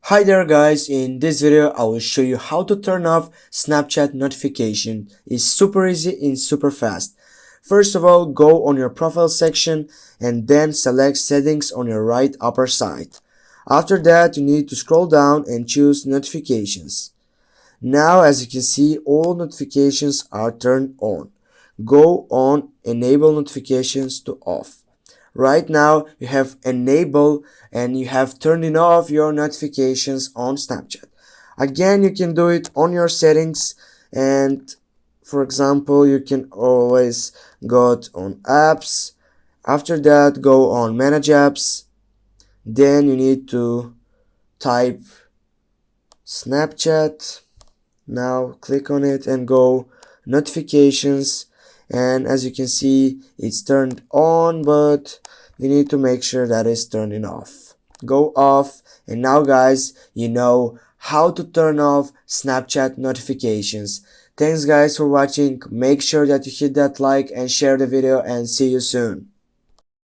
Hi there guys, in this video I will show you how to turn off Snapchat notification. It's super easy and super fast. First of all, go on your profile section and then select settings on your right upper side. After that, you need to scroll down and choose notifications. Now as you can see, all notifications are turned on. Go on enable notifications to off. Right now you have enabled and you have turned off your notifications on Snapchat. Again, you can do it on your settings, and for example you can always go on apps. After that, go on manage apps. Then you need to type Snapchat. Now click on it and go notifications, and as you can see it's turned on, but you need to make sure that it's turning off. Go off, and now guys, you know how to turn off Snapchat notifications. Thanks guys for watching. Make sure that you hit that like and share the video, and see you soon.